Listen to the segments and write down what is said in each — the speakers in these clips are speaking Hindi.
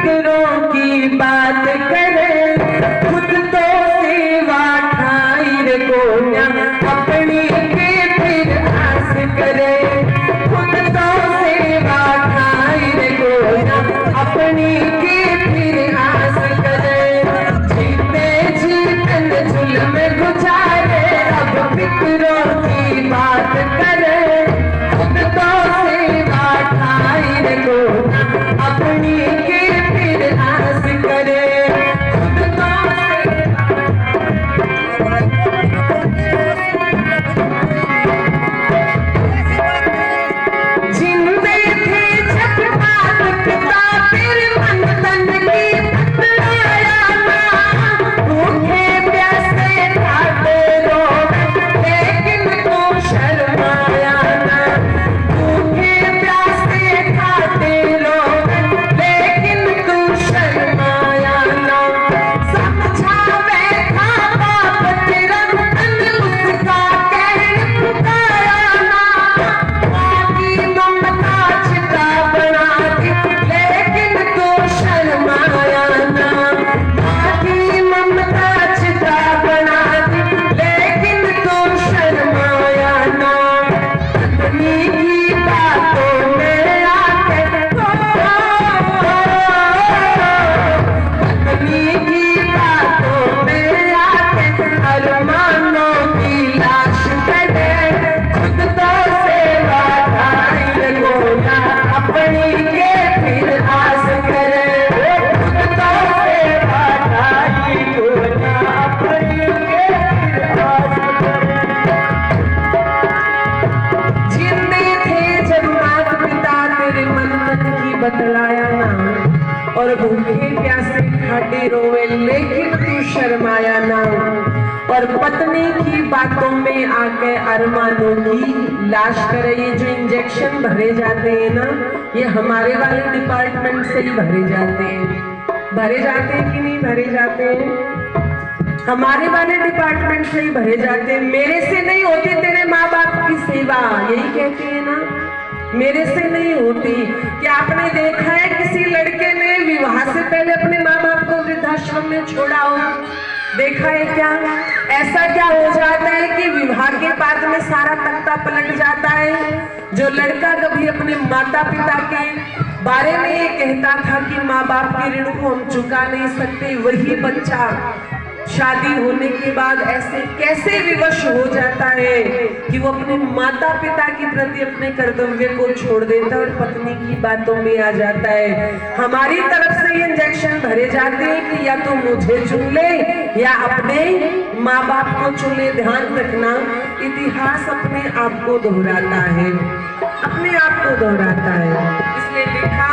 पितरों की बात करे, खुद तो सेवा ठाई रे गोया, अपनी के फिर आस करे। खुद तो सेवा ठाई रे गोया, अपनी के फिर आस करे। जीते जीतन जुल्म गुजारे, अब पितरों की बात करे, खुद तो सेवा ठाई रे गोया, अपनी के फिर आस करे। खुद तो जिंदे थे जब बात पिता, फिर मन तन की बतलाया ना। भूखे प्यासे खाते रोवे, लेकिन तू शर्माया ना। भूखे प्यासे खाते रोवे, लेकिन तू शर्माया ना। समझावे था बाप तेरा तन, उसका कहन पुकारा ना। आगी ममता चिता बना दी, लेकिन तू शर्माया ना। आगी ममता चिता बना दी, लेकिन तू शर्माया ना। पत्नी की बातों में आके पत्नी की बातों में आके अरमानों की लाश करे। खुद तो सेवा ठाई रे गोया, अपनी के फिर आस करे। खुद तो सेवा ठाई गोया, अपनी के फिर आस करे। जिंदे थे जब मात पिता, तेरे मन तन की बतलाया ना। और भूखे प्यासे खाते रोवे, लेकिन तू शर्माया ना। और पत्नी की बातों में आके अरमानों की लाश करे। ये जो इंजेक्शन भरे जाते हैं ना, ये हमारे वाले डिपार्टमेंट से ही भरे जाते हैं। भरे जाते हैं कि नहीं भरे जाते हैं? हमारे वाले डिपार्टमेंट से ही भरे जाते हैं। मेरे से नहीं होती तेरे माँ बाप की सेवा, यही कहते हैं ना, मेरे से नहीं होती। क्या आपने देखा है किसी लड़के ने विवाह से पहले अपने माँ बाप को वृद्धाश्रम में छोड़ा हो? देखा है क्या? ऐसा क्या हो जाता है कि विवाह के बाद में सारा तख्ता पलट जाता है। जो लड़का कभी अपने माता पिता के बारे में ये कहता था कि माँ बाप के ऋण को हम चुका नहीं सकते, वही बच्चा शादी होने के बाद ऐसे कैसे विवश हो जाता है कि वो अपने माता पिता के प्रति अपने कर्तव्य को छोड़ देता है और पत्नी की बातों में आ जाता है। हमारी तरफ से ये इंजेक्शन भरे जाते हैं कि या तो मुझे चुन ले या अपने माँ बाप को चुन ले। ध्यान रखना, इतिहास अपने आप को दोहराता है, अपने आप को दोहराता है। इसलिए लिखा,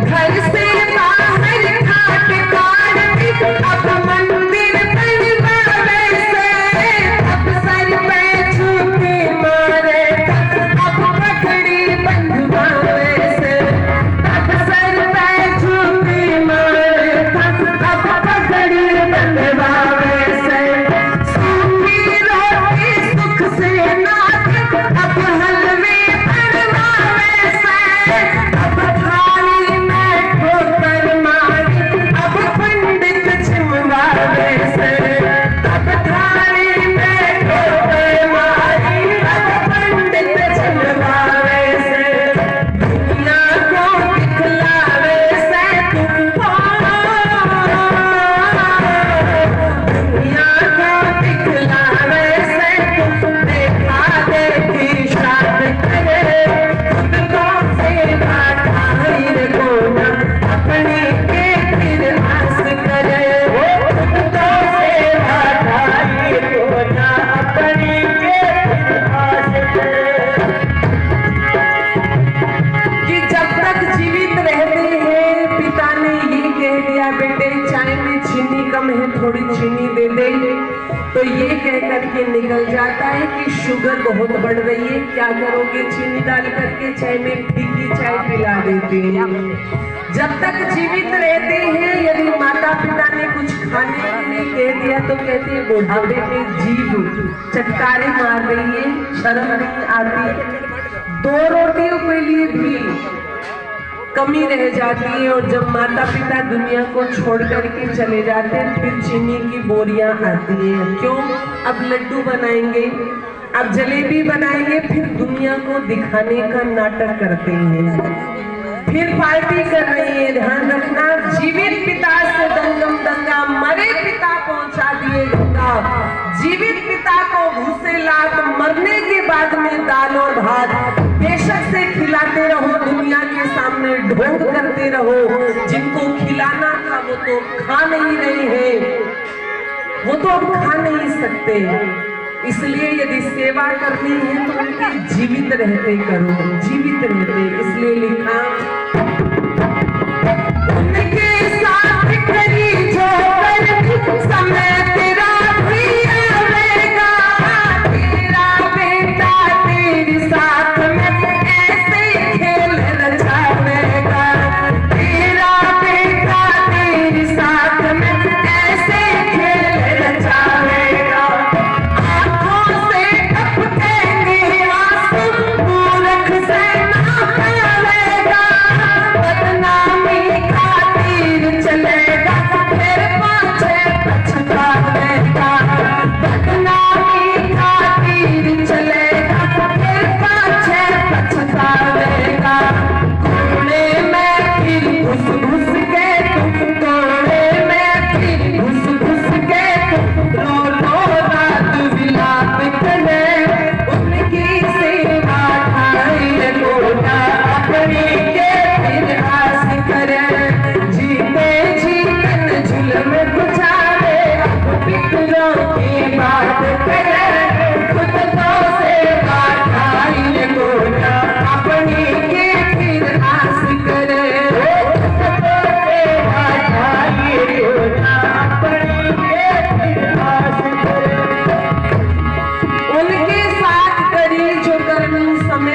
घर से बाहर खाट काटती, अब मंदिर बनवावे से। अब सर पे झूठी मारे, अब पगड़ी बंधवावे से। अब सर पे झूठी मारे, अब पगड़ी बंधवावे से। सूखी रोटी सुख से नाथ, अब हलवे बनवावे से। अब थाली में ठोकर मारी, अब पंडित छिमवावे से। अब थाली में ठोकर मारी, अब पंडित छिमवावे से। दुनिया को दिखलावे से तुमको, दुनिया को दिखलावे से तुम देखा देखी शादी करे। खुद को सेवा ठाई रे गोया, अपनी के फिर आस करे। खुद को सेवा ठाई रे गोया, अपनी के फिर आस करे। कि जब तक जीवित रहते हैं, पिता ने ये कह दिया, बेटे चाय में चीनी कम है, थोड़ी चीनी दे दे, तो ये कह करके निकल जाता है कि शुगर बहुत बढ़ रही है, क्या करोगे? चीनी डाल करके चाय में फीकी चाय पिला देते हैं। जब तक जीवित रहते हैं, यदि माता पिता ने कुछ खाने के लिए कह दिया तो कहते हैं बुढ़ापे में जीभ चटकारे मार रही है, शर्म नहीं आती। 2 रोटियों के लिए भी कमी रह जाती है। और जब माता पिता दुनिया को छोड़ करके चले जाते हैं, फिर चीनी की बोरियां आती है। क्यों? अब लड्डू बनाएंगे, अब जलेबी बनाएंगे, फिर दुनिया को दिखाने का नाटक करते हैं, फिर पार्टी कर रही है। ध्यान रखना, जीवित पिता से दंगम दंगा, मरे पिता पहुंचा दिए गंगा। जीवित पिता को भूसे लात, मरने के बाद में दाल और भात बेशक से खिलाते रहो, दुनिया के सामने ढोंग करते रहो। जिनको खिलाना था वो तो खा नहीं रहे हैं, वो तो अब खा नहीं सकते। इसलिए यदि सेवा करनी है तो उनके जीवित रहते करो, जीवित रहते